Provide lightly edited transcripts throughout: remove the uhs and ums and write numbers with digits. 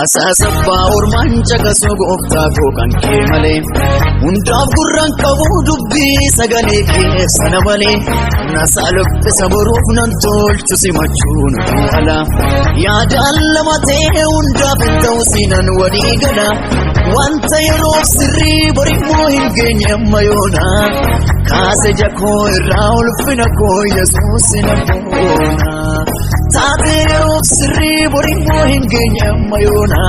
Asasabba ormancha kasoo gooftaa koo kan kee malee hundaaf gurraan qabu dubbii sagalee keessa na malee nasaa lophisa boruuf nan tolchu simachuun ala yaadaan lama ta'e hundaaf hin ta'u siinan walii gala wanta yeroof sirrii borimmoo hin geenye amma yoona kaase jakoo irraa ulfina koo Yesuus na boona taate yeroof sirrii borimmoo hin geenye amma yoona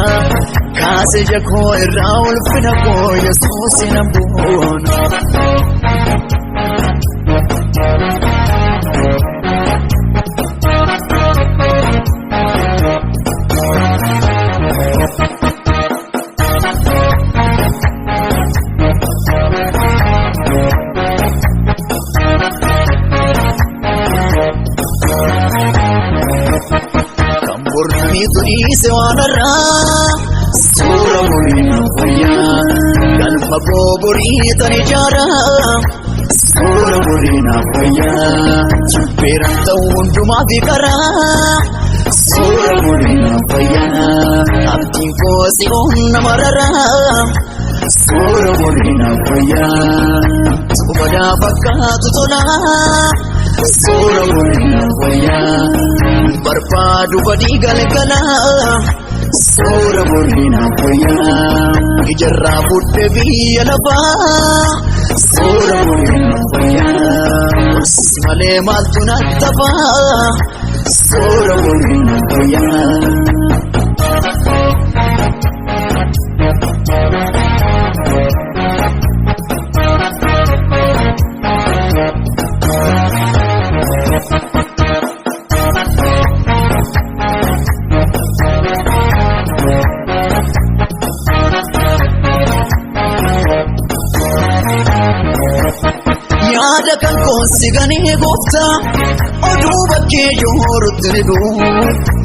kaase jakoo irraa ulfina koo Yesuus na boona. Se wanara sura murina faya galma ko burita ni jara sura murina faya peranta unduma vikara sura murina faya abdi ko si onna marara sura murina faya subada bakatu tola sura murina faya barpadu badi galgala sura murina faya ijarra budde biya laba sura murina faya simale maltuna taba sura murina faya. Yaada kan konsigani goofta oduu bakkee joorutti ni duu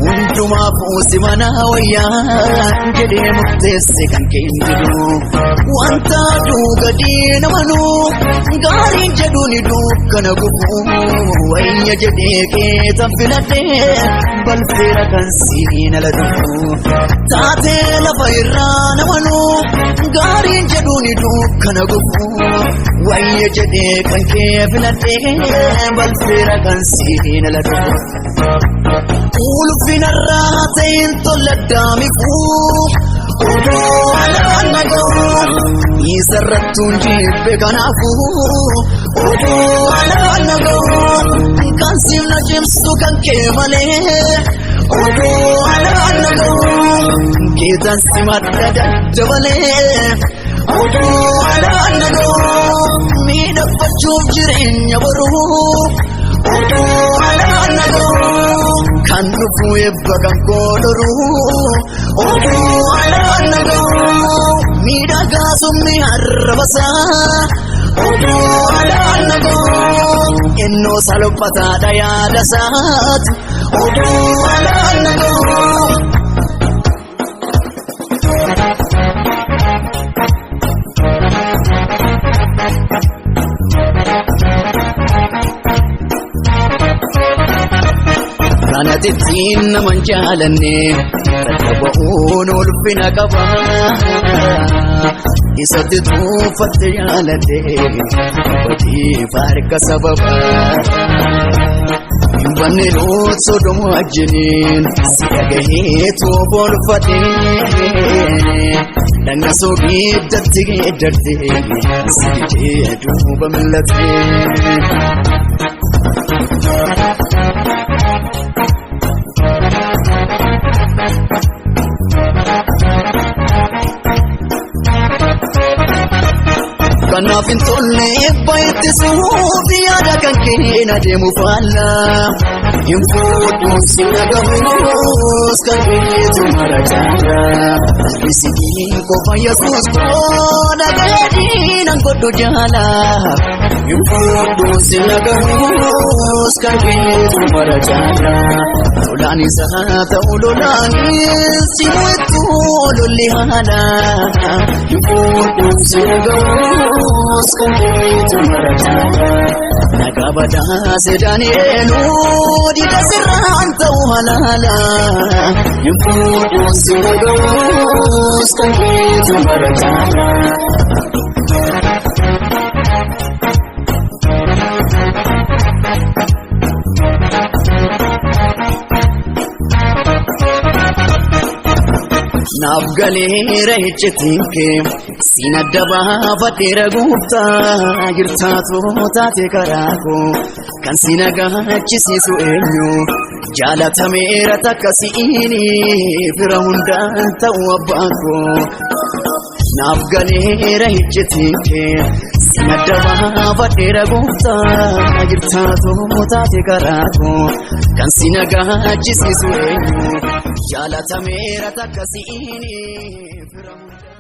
hundumaa fuusi mana wayyaa jedhee murteesse kan kennidu wanta aduu gadii namanuu gaariin jedhu ni dukkana gufu wayya jedhee keetan filadhee balfeera kan siin ala dhufu taatee lafa irraa namanuu gaariin jedhu ni dukkana gufu wayya jedhee kan kee filadhee balfeera kan siin ala dhufu ulfinarraa ta'in tolladdaamifu oduu alaan naga'u isarrattuun jibbe kanaafu oduu alaan naga'u kan simna cimsu kan kee malee oduu alaan naga'u keetan simadda daddabalee oduu alaan naga'u miidhagfachuuf jireenya boruu oduu alaan naga'u kan dhufu eebba kan koodoruu oduu alaan naga'u miidhagaa sumni harrabasaa oduu alaan naga'u ennoo salphataadha yaadasaat oduu alaan naga'u. Kanatittiin naman jaalanne tabba'uun ulfina qaba isatti tuufatte jaaladhe badiif harka sababa hin banne loot sodomu wajjiniin si dhagaheetu bolfate dhanna soogidatti geeddarte si jee duuba millate. Kanaaf hin tolle eebba ittisuuf yaada kan keenya deemu faalla hin fuudhuun si dhagahuus kan keenyatu mara jaala isikiin qofa Yesuus koo dhagaadhiin an godhu jaala hin fuudhuun si dhagahuus kan keenyatu mara jaala lolaan isaa ta'u lolaanis si mu'etu lolli haala hin fuudhuun si dhagahuus kan keenyatu mara jaala. kabada sedanienu dida sirranta uhalala yimfudu siragos kangetu baratala Nafgalera ejjetinke sinadaba fadera gufta girtaatu taate karako kan sinagachisisu enyu jaalatameera takkasiini fira hundaan ta'u abbaako Nafgalera ejjetinke sinadaba fadera gufta girtaatu taate karako kan sinagachisisu enyu jaalatameera takkasiini fira hundaan